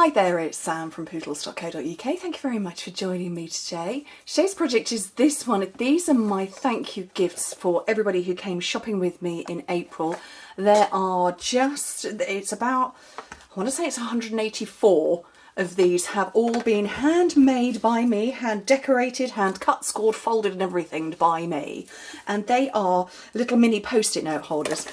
Hi there, it's Sam from poodles.co.uk. Thank you very much for joining me today. Today's project is this one. These are my thank you gifts for everybody who came shopping with me in April. There are it's about, I want to say it's 184 of these have all been handmade by me, hand decorated, hand cut, scored, folded and everything by me. And they are little mini post-it note holders.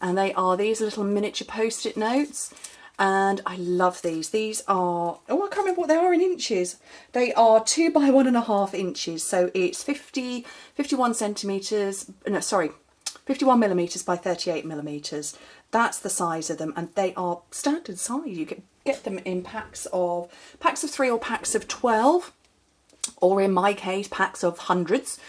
And they are these little miniature post-it notes. And I love these. These are, oh, I can't remember what they are in inches. They are 2 by 1.5 inches. So it's 51 centimetres, no, sorry, 51 millimetres by 38 millimetres. That's the size of them. And they are standard size. You can get them in packs of 3 or packs of 12. Or in my case, packs of hundreds.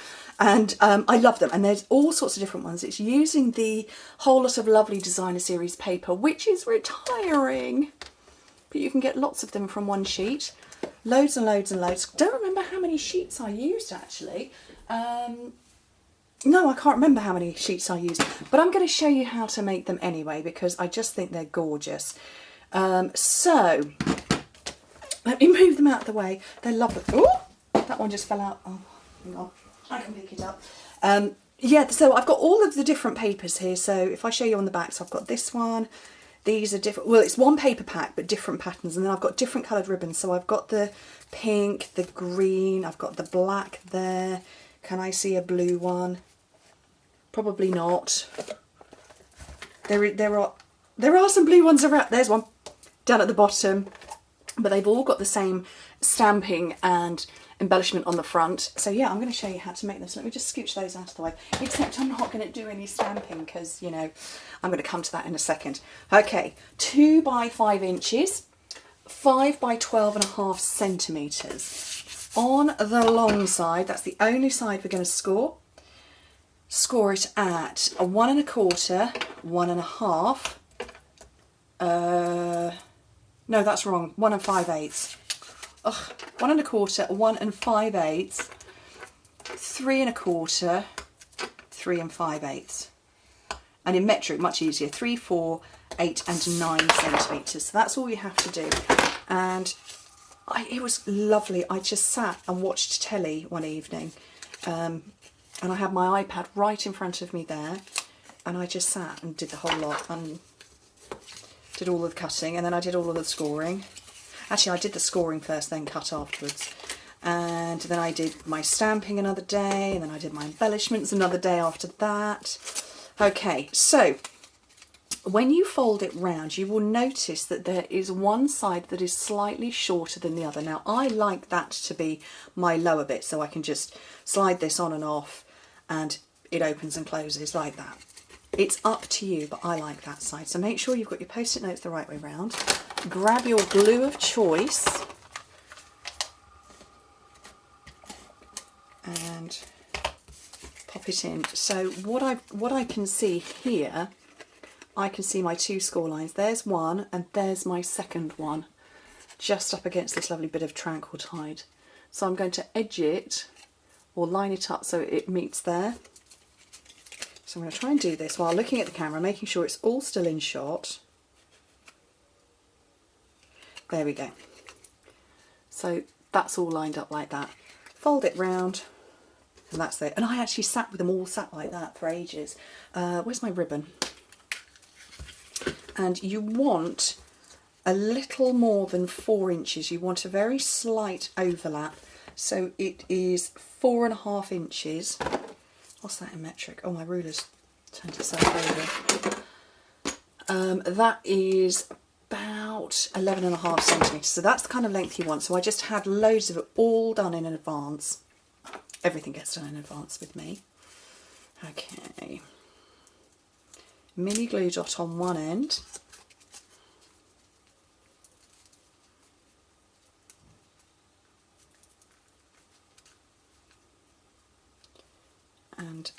And I love them, and there's all sorts of different ones. It's using the whole lot of lovely designer series paper, which is retiring, but you can get lots of them from one sheet. Loads and loads and loads. Don't remember how many sheets I used actually. No, I can't remember how many sheets I used, but I'm going to show you how to make them anyway, because I just think they're gorgeous. So let me move them out of the way. They're lovely. Oh, that one just fell out. Oh, hang on. I can pick it up. Yeah, so I've got all of the different papers here. So if I show you on the back, so I've got this one. These are different. Well, it's one paper pack, but different patterns. And then I've got different coloured ribbons. So I've got the pink, the green. I've got the black there. Can I see a blue one? Probably not. There are some blue ones around. There's one down at the bottom. But they've all got the same stamping and embellishment on the front. So yeah, I'm going to show you how to make them. So let me just scooch those out of the way. Except I'm not going to do any stamping because, you know, I'm going to come to that in a second. Okay, 2 by 5 inches, 5 by 12.5 centimetres. On the long side, that's the only side we're going to score. Score it at a 1 1/4, 1.5. No, that's wrong. 1 5/8. Ugh, 1 1/4, 1 5/8, 3 1/4, 3 5/8. And in metric, much easier, 3, 4, 8 and 9 centimetres. So that's all you have to do. And it was lovely. I just sat and watched telly one evening. And I had my iPad right in front of me there. And I just sat and did the whole lot and did all of the cutting. And then I did all of the scoring. Actually, I did the scoring first, then cut afterwards. And then I did my stamping another day, and then I did my embellishments another day after that. Okay, so when you fold it round, you will notice that there is one side that is slightly shorter than the other. Now, I like that to be my lower bit, so I can just slide this on and off, and it opens and closes like that. It's up to you, but I like that side. So make sure you've got your post-it notes the right way round. Grab your glue of choice and pop it in. So what I can see here, I can see my 2 score lines. There's one and there's my second one, just up against this lovely bit of tranquil tide. So I'm going to edge it or line it up so it meets there. So I'm going to try and do this while looking at the camera, making sure it's all still in shot. There we go. So that's all lined up like that. Fold it round, and that's it. And I actually sat with them all sat like that for ages. Where's my ribbon? And you want a little more than 4 inches. You want a very slight overlap. So it is 4.5 inches. What's that in metric? Oh, my ruler's turned itself over. That is about 11.5 centimetres. So that's the kind of length you want. So I just had loads of it all done in advance. Everything gets done in advance with me. Okay. Mini glue dot on one end. And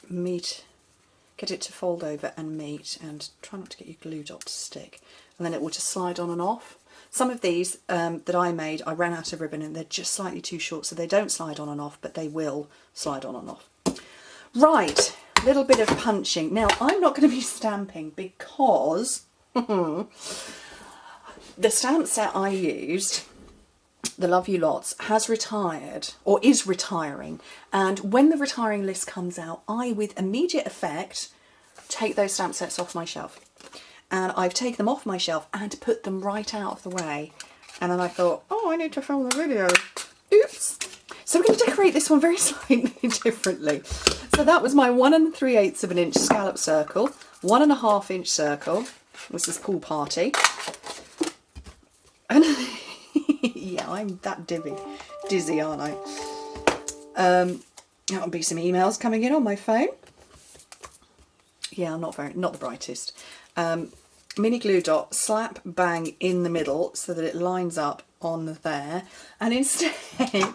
get it to fold over and meet, and try not to get your glue dot to stick. And then it will just slide on and off. Some of these that I made, I ran out of ribbon and they're just slightly too short, so they don't slide on and off, but they will slide on and off. Right, a little bit of punching. Now, I'm not going to be stamping because The stamp set I used, the Love You Lots, has retired or is retiring, and when the retiring list comes out, I with immediate effect take those stamp sets off my shelf. And I've taken them off my shelf and put them right out of the way. And then I thought, oh, I need to film the video. Oops. So we're going to decorate this one very slightly differently. So that was my 1 3/8 of an inch scallop circle, 1 1/2 inch circle. This is pool party. And yeah, I'm that dizzy, aren't I? That'll be some emails coming in on my phone. Yeah, I'm not the brightest. Mini glue dot, slap bang in the middle so that it lines up on there. And instead, I'm going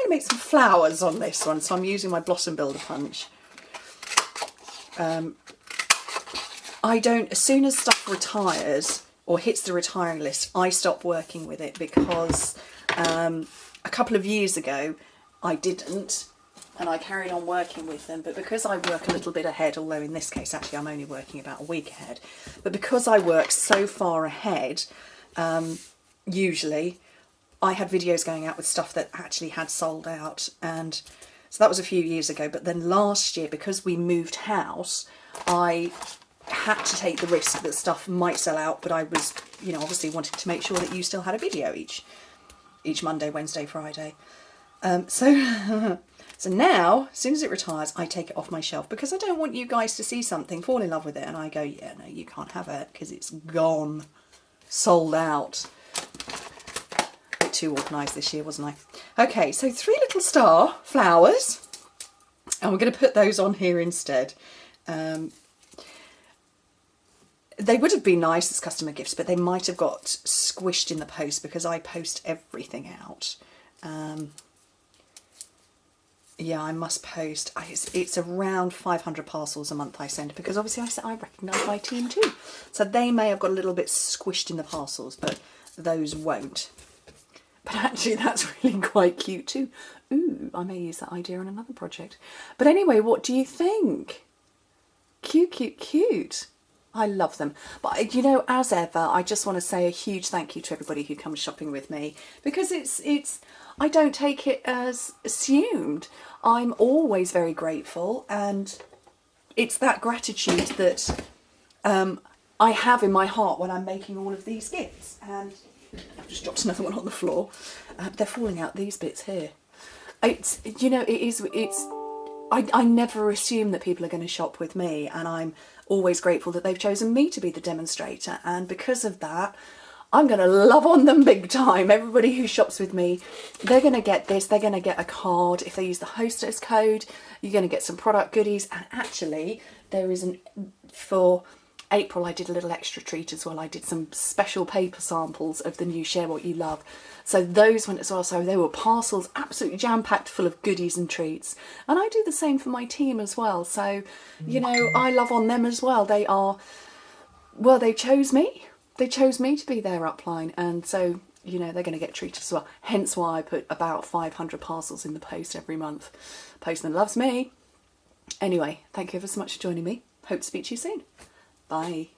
to make some flowers on this one. So I'm using my Blossom Builder punch. As soon as stuff retires or hits the retiring list, I stop working with it because a couple of years ago I didn't, and I carried on working with them. But because I work a little bit ahead, although in this case actually I'm only working about a week ahead, but because I work so far ahead, usually I had videos going out with stuff that actually had sold out, and so that was a few years ago. But then last year, because we moved house, I had to take the risk that stuff might sell out, but I was, you know, obviously wanted to make sure that you still had a video each Monday, Wednesday, Friday. So now, as soon as it retires, I take it off my shelf because I don't want you guys to see something, fall in love with it, and I go, yeah, no, you can't have it because it's gone, sold out. A bit too organised this year, wasn't I? Okay, so 3 little star flowers, and we're going to put those on here instead. They would have been nice as customer gifts, but they might have got squished in the post because I post everything out. Yeah, I must post. It's around 500 parcels a month I send because obviously I recognise my team too. So they may have got a little bit squished in the parcels, but those won't. But actually that's really quite cute too. Ooh, I may use that idea on another project. But anyway, what do you think? Cute, cute, cute. I love them. But you know, as ever, I just want to say a huge thank you to everybody who comes shopping with me, because it's I don't take it as assumed. I'm always very grateful, and it's that gratitude that I have in my heart when I'm making all of these gifts. And I've just dropped another one on the floor. They're falling out, these bits here. It's, you know, I never assume that people are going to shop with me, and I'm always grateful that they've chosen me to be the demonstrator, and because of that I'm going to love on them big time. Everybody who shops with me, they're going to get this, they're going to get a card. If they use the hostess code, you're going to get some product goodies. And actually there is for April I did a little extra treat as well. I did some special paper samples of the new Share What You Love. So those went as well. So they were parcels absolutely jam-packed full of goodies and treats. And I do the same for my team as well. So, you know, I love on them as well. They are, well, they chose me. They chose me to be their upline. And so, you know, they're going to get treated as well. Hence why I put about 500 parcels in the post every month. Postman loves me. Anyway, thank you ever so much for joining me. Hope to speak to you soon. Bye.